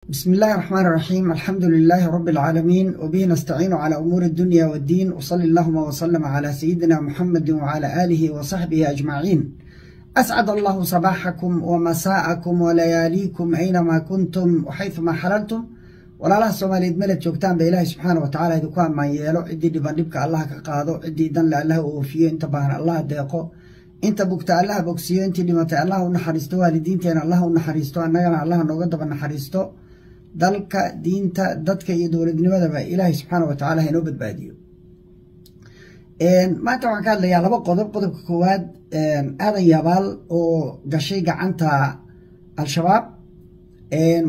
بسم الله الرحمن الرحيم. الحمد لله رب العالمين، وبه نستعين على أمور الدنيا والدين، وصلى اللهم وسلم على سيدنا محمد وعلى آله وصحبه أجمعين. أسعد الله صباحكم ومساءكم ولياليكم أينما كنتم وحيثما حللتم. ولا لا سوماليد ملت جوجتان بإله سبحانه وتعالى دكان ما يلو عدي دبنبك الله كقاضو عدي دن الله وفيه انت بان الله ديقو انت بوقت الله بوكسيو انت دمت الله ونحرستو والدينتين الله ونحرستو اننا الله نوغا دبا نحرستو dalka diinta dadka iyo dowladnimadaba ilaahay subxaanahu wa tacaala inoo badbaadiyo. maanta waxaan ka hadlayaa laba qodob. qodobka koowaad, aadan yabaal oo gashay gacanta al-shabaab,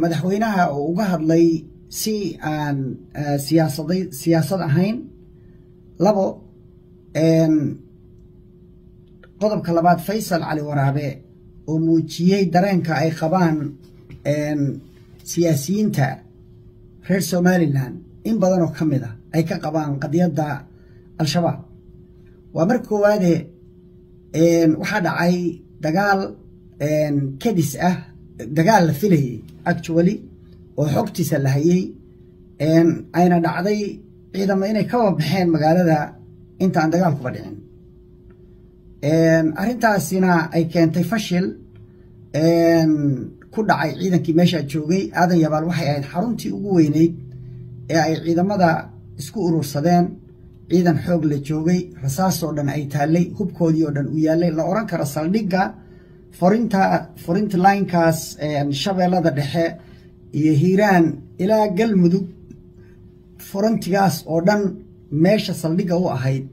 madaxweynaha oo uga hadlay si aan siyaasad ahayn. labo, qodobka labaad, Faysal Cali Waraabe oo muujiyey dareenka ay qabaan siyaasiyiinta reer Somaliland in badan oo kamid ah ay ka qabaan qadiyada al-shabaab. waa markii koowaad waxaa dhacay dagaal kadis ah, dagaal la filayay actually oo xogtiisa la hayay, ayna dhacday ciidamo inay ka baxeen magaalada inta aan dagaalkuba dhicin. arrintaasina ay keentay fashil ku dhacay ciidankii meesha joogay. aadan yabaal waxay ahayd xaruntii ugu weyneyd ee ay ciidamada isku urursadeen, ciidan xoog la joogay, rasaasoo dhan ay taallay, hubkoodii oo dhan u yaallay, la oran karo saldhigga forinta linekaas shabeellada dhexe iyo hiiraan ilaa galmudug forintigaas oo dhan meesha saldhigga u ahayd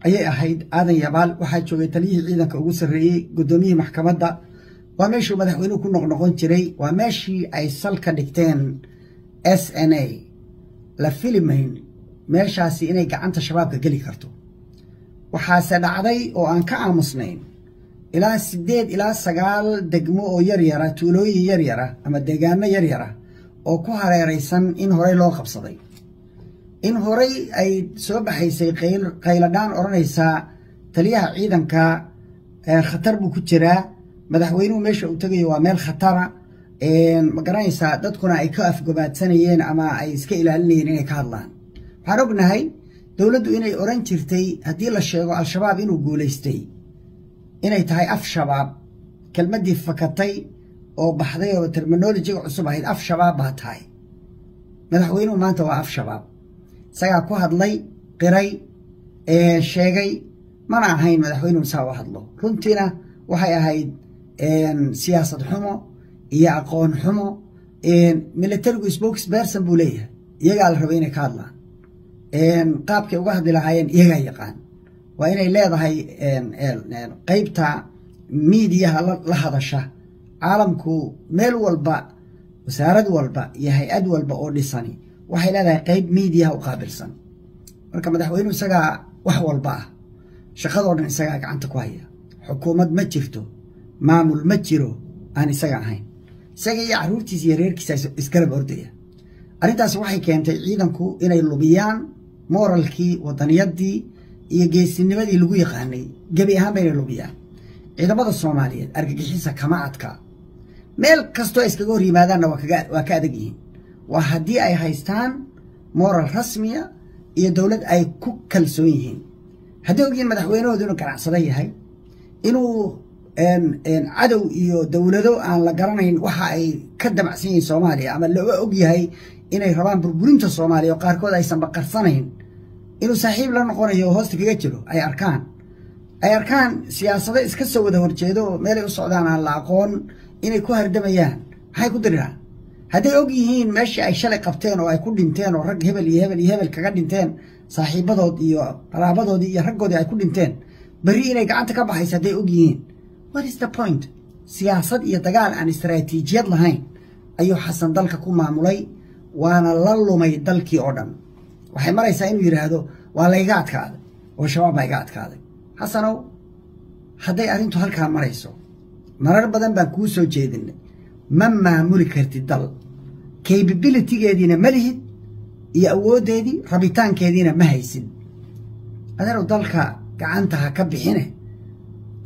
ayay ahayd. aadan yabaal waxaa joogay taliyihii ciidanka ugu sarreeyey, guddoomiyihii maxkamadda. waa meeshuu madaxweynuhu ku noqnoqon jiray. waa meeshii ay salka dhigteen SNA. la filimayn meeshaasi inay gacanta shabaabka geli karto. waxaase dhacday oo aan ka aamusnayn ilaa 8 ilaa 9 degmo oo yaryara, tuulooyin yaryara ama deegaano yaryara oo ku hareeraysan in horey loo qabsaday, in horey ay soo baxaysay qayladhaan odhanaysaa taliyaha ciidanka khatar buu ku jiraa, madaxweynuhu meesha uu tagayo waa meel khatara. ma garanaysaa dadkuna ay ka afgobaadsanayeen ama ay iska ilaalinayeen inay ka hadlaan. waxaan ognahay dowladdu inay oran jirtay haddii la sheego al-shabaab inuu guulaystay inay tahay af shabaab, kelmaddii fakatay oo baxday oo terminolojiga cusub ahayd, af shabaab baa tahay. madaxweynuhu maanta waa af shabaab, isagaa ku hadlay, qiray, sheegay. mana ahayn madaxweynuhu saa u hadlo. runtiina waxay ahayd siyaasad xumo iyo aqoon xumo. militarigu spokesperson buu leeyahay, iyagaa la rabay inay ka hadlaan. qaabkay uga hadli lahaayeen iyagaa yaqaan. waa inay leedahay qaybta miidiyaha la hadasha. caalamku meel walba, wasaarad walba iyo hay-ad walba oo dhisani waxay leedahay qayb miidiyaha u qaabilsan. marka madaxweynuhu isagaa wax walba ah, shaqadoo dhan isagaa gacanta ku haya. xukuumad ma jirto, maamul ma jiro aan isaga ahayn. isaga iyo caruurtiisa iyo reerkiisa isgarab ordaya. arrintaas waxay keentay ciidanku inay lumiyaan moralkii, wadaniyadii iyo geesinimadii lagu yaqaanay. gebi ahaan bayna lumiyaan. ciidamada Soomaaliyeed argagixisa kama adka. meel kastoo iskaga hor yimaadaanna waa ka adag yihiin. waa haddii ay haystaan moral rasmiya iyo dowlad ay ku kalsoon yihiin. haddii ogyihiin madaxweynahoodu inuu ganacsada yahay, inuu cadow iyo dowlado aan la garanayn waxa ay ka damacsan yihiin Soomaaliya, ama loo og yahay inay rabaan burburinta Soomaaliya oo qaarkood aysan baqarsanayn, inuu saaxiib la noqonayo oo hoosta kaga jiro ay arkaan siyaasado iska soo wada horjeedo oo meelay u socdaan aan la aqoon inay ku hardamayaan. maxay ku diriraan? hadday og yihiin meeshii ay shalay qabteen oo ay ku dhinteen oo rag hebel iyo hebel iyo hebel kaga dhinteen, saaxiibadood iyo qaraabadoodii iyo raggoodii ay ku dhinteen, bari inay gacanta ka baxayso hadday og yihiin. what is the point? siyaasad iyo dagaal aan istaraatiijiyad lahayn ayuu xasan dalka ku maamulay, waana la lumay dalkii oo dhan. waxay maraysaa inuu yidhaahdo waa layga adkaaday oo shabaab baa iga adkaaday. xasanow, hadday arrintu halkaa marayso, marar badan baan kuu soo jeedinay, ma maamuli kartid dal. capabilitygeediina ma lihid iyo awooddeedii, rabitaankeediina ma haysid. adeerow dalka gacanta ha ka bixine,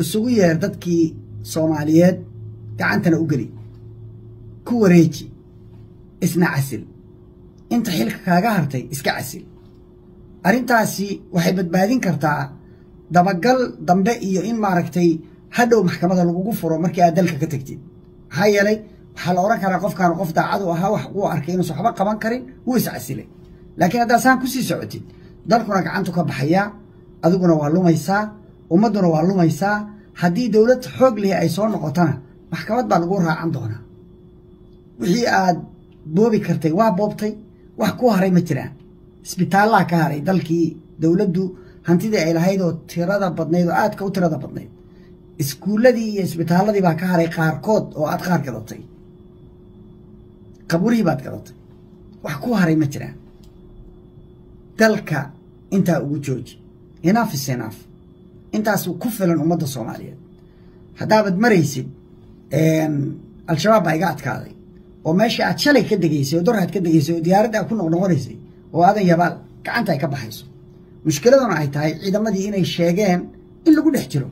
isugu yeer dadkii Soomaaliyeed gacantana u geli, ku wareeji isna casil inta xilka kaaga hartay iska casil arrintaasi waxay badbaadin kartaa dabagal dambe iyo in maaragtay hadhow maxkamadda lagugu furo markii aad dalka ka tagtid maxaa yeelay waxaa la oran karaa qofkan qof daacad u ahaa wax uu arkay inuusan waxba qaban karin wuu is casilay laakiin haddaa saan kusii socotid dalkuna gacantu ka baxayaa adiguna waa lumaysaa ummadduna waa lumaysaa haddii dowlad xoog leh ay soo noqotana maxkamad baa lagu raacan doonaa wixii aad boobi kartay waa boobtay wax ku haray ma jiraan isbitaallaha ka haray dalkii dowladdu hantidii ay lahayd oo tirada badnayd oo aadka u tirada badnayd iskuulladii iyo isbitaalladii baa ka haray qaarkood oo aad qaar gadatay qabuurihii baad gadatay wax ku haray ma jiraan dalka intaa ugu jooji enough is enough intaasuu ku filan ummadda soomaaliyeed haddaabad maraysid al-shabaab baa iga adkaaday oo meeshii aad shalay ka degaysay oo doraad ka degaysay oo diyaaradda aad ku noqnoqonaysay oo aadan yabaal gacanta ay ka baxayso mushkiladuna ay tahay ciidamadii inay sheegeen in lagu dhex jiro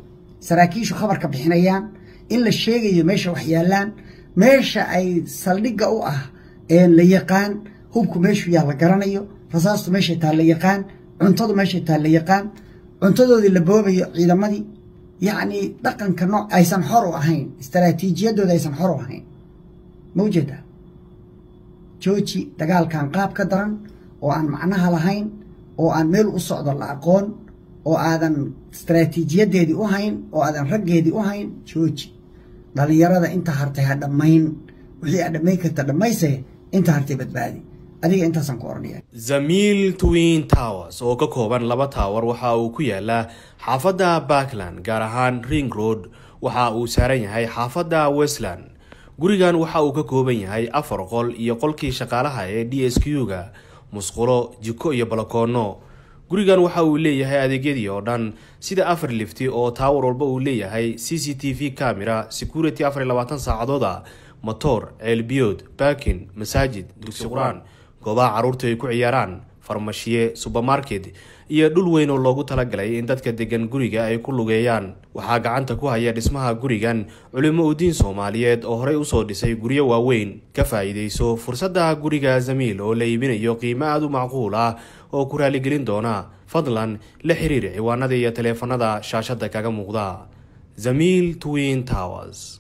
saraakiishu khabarka bixinayaan in la sheegayo meesha wax yaallaan meesha ay saldhigga u ah la yaqaan hubku meeshuu yaa la garanayo rasaastu meeshay taa la yaqaan cuntadu meeshay taa la yaqaan cuntadoodii la boobayo ciidamadii yacni dhaqanka nooc aysan xor u ahayn istaraatiijiyadooda aysan xor u ahayn ma ujeedaa jooji dagaalkan qaab ka daran oo aan macnaha lahayn oo aan meel u socdo la aqoon oo aadan istaraatiijiyadeedii u hayn oo aadan raggeedii u hayn jooji dhalinyarada inta hartay ha dhammayn wixii aad dhammayn karta dhammaysay inta hartay badbaadi adiga intaasaan ku oranaya Zamil Twin Towers oo ka kooban 2 tower waxa uu ku yaalaa xaafadda Parkland gaar ahaan Ring Road waxa uu saaran yahay xaafadda Westland gurigan waxa uu ka kooban yahay 4 qol iyo qolkii shaqaalaha ee DSQ-ga musqulo jiko iyo balkoono gurigan waxa uu leeyahay adeegyadii oo dhan sida 4 lifti oo tower walba uu leeyahay CCTV camera security 24 saacadood motor elbiod parking masaajid dugsi quraan goobaha caruurta ay ku ciyaaraan farmashiye supermarket iyo dhul weyn oo loogu talagalay in dadka degan guriga ay ku lugeeyaan waxa gacanta ku haya dhismaha gurigan culimo u diin Soomaaliyeed oo horey u soo dhisay guriyo waaweyn ka faa'iideyso fursadda guriga Zamil oo la iibinayo qiimo aad u macquul ah oo ku raali gelin doona fadlan la xiriir ciwaanada iyo taleefanada shaashada kaga muuqda Zamil Twin Towers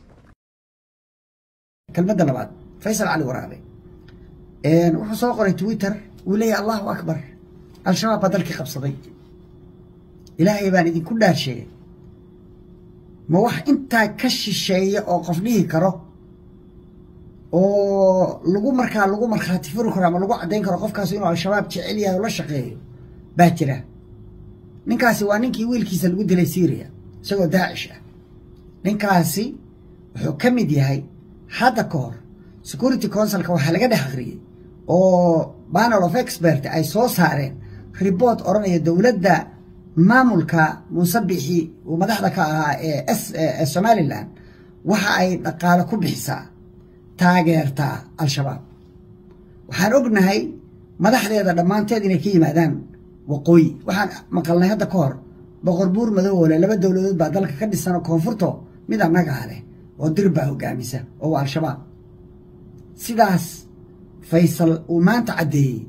kelmadda labaad Faysal Ali Waraabe wuxuu soo qoray Twitter uu leeyahay Allahu Akbar al-shabaab dalkii qabsaday ilaahay baan idinku dhaarshay ma wax intaa ka shisheeya oo qof dhihi karo oo lagu markhaati furi karo ama lagu cadeyn karo qofkaas inuu al-shabaab jecel yahay oo la shaqeeyo baa jira ninkaasi waa ninkii wiilkiisa lagu dilay Syria isagoo Daacish ah ninkaasi wuxuu ka mid yahay hadda ka hor security council-ka waxaa laga dhex akhriyay oo panel of expert ay soo saareen report oranaya dawladda maamulka Musabixi oo madaxda ka ahaa ee Somaliland waxa ay dhaqaale ku bixisaa taageerta al-shabaab waxaan ognahay madaxdeeda dhamaanteed inay ka yimaadaan waqooyi waxaan maqalnay hadda ka hor boqor buur madow oo laba dawladood baa dalka ka dhisan oo koonfurto mid anaga leh oo dirba hogaamisa oo al-shabaab sidaas Faysal uu maanta cadeeyay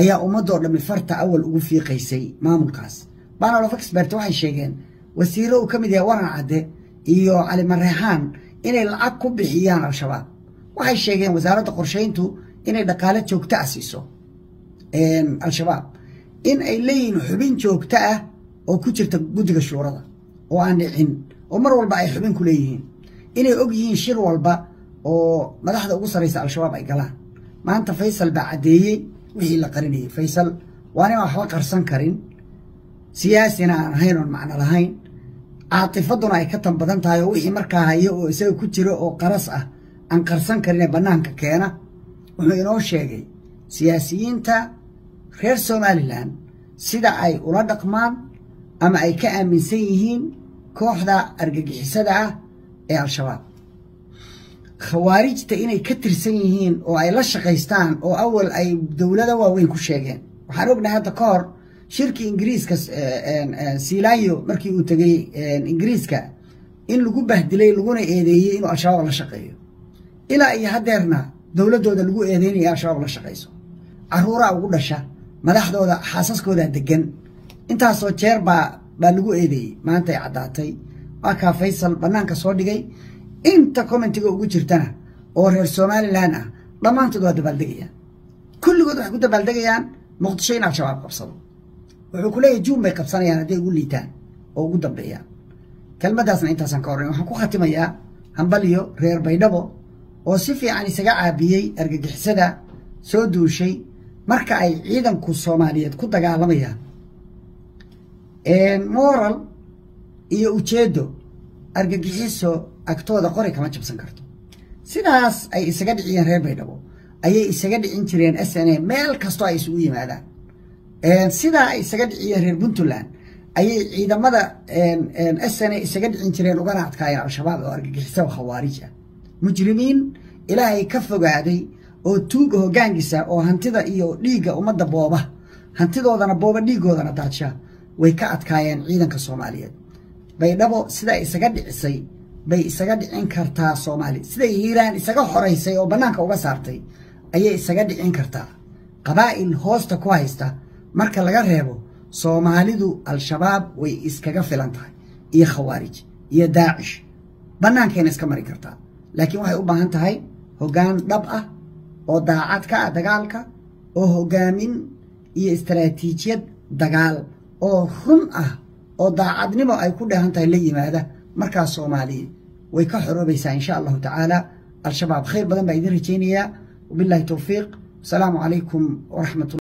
ayaa ummadoo dhammi farta awal ugu fiiqaysay maamulkaas panel of expert waxay sheegeen wasiiro uu kamid yahay Waran Cade iyo Cali Mareexaan inay lacag ku bixiyaan al-shabaab waxay sheegeen wasaaradda qorsheyntu inay dhaqaale joogto ah siiso al-shabaab in ay leeyihiin xubin joogto ah oo ku jirta guddiga shuurada oo aan dhicin oo mar walba ay xubin ku leeyihiin inay og yihiin shir walba oo madaxda ugu sareysa al-shabaab ay galaan maanta Faysal baa cadeeyay wixii la qarinayay Faysal waana waxba qarsan karin siyaasina aan ahayn oo macna lahayn caatifaduna ay ka tan badan tahay oo wixii markaa hayo oo isaga ku jiro oo qaras ah aan qarsan karin banaanka keena wuxuu inoo sheegay siyaasiyiinta reer Somaliland sida ay ula dhaqmaan ama ay ka aaminsan yihiin kooxda argagixisada ah ee al-shabaab khawaarijta inay ka tirsan yihiin oo ay la shaqeystaan oo awal ay dawladda waaweyn ku sheegeen waxaan ognahay hadda ka hor shirkii Ingiriiska Siilayo markii uu tagay Ingiriiska in lagu bahdilay laguna eedeeyay inuu al-shabaab la shaqeeyo ilaa iyo hadeerna dowladooda lagu eedeynaya al-shabaab la shaqayso caruura ugu dhasha madaxdooda xaasaskooda degan intaasoo jeer baa lagu eedeeyay maanta ay caddaatay waa kaa Faysal banaanka soo dhigay inta commentiga ugu jirtana oo reer Somaliland ah dhamaantood waa dabaaldegayaan kulligood waxay ku dabaaldegayaan muqdisho in al-shabaab qabsado wuxuu ku leeyahay juun bay qabsanayaan haday ugu liitaan oo ugu dambeeyaan kelmadaasna intaasan ka horreyn waxaan ku khatimayaa hambaliyo reer Baydhabo oo si fiican isaga caabiyay argagixisada soo duushay marka ay ciidanku Soomaaliyeed ku dagaalamayaan moral iyo ujeedo argagixiso agtooda qori kama jabsan karto sidaas ay isaga dhiciyeen reer Baydhabo ayay isaga dhicin jireen SNA meel kasto ay isugu yimaadaan sidaa ay isaga dhiciyeen reer Puntland ayay ciidamada SNA isaga dhicin jireen ugana adkaayeen al-shabaab oo argagixiso khawaarij ah mujrimiin ilaahay ka fogaaday oo tuuga hoggaankiisa oo hantida iyo dhiiga umada booba hantidoodana booba dhiigoodana daadsha way ka adkaayeen ciidanka Soomaaliyeed Baydhabo sida isaga dhicisay bay isaga dhicin kartaa Soomaali sida Hiiraan isaga xoreysay oo banaanka uga saartay ayay isaga dhicin kartaa qabaa'il hoosta ku haysta marka laga reebo Soomaalidu al-shabaab way iskaga filan tahay iyo khawaarij iyo daacish banaankeena iska mari kartaa laakiin waxay u baahan tahay hoggaan dhab ah oo daacad ka ah dagaalka oo hoggaamin iyo istaraatiijiyad dagaal oo run ah oo daacadnimo ay ku dheehan tahay la yimaada markaas Soomaali way ka xoroobaysaa insha Allah ta'ala al-shabaab khayr badan baa idin rajaynayaa wabillahi tawfiiq assalamu alaykum wa rahmatullahi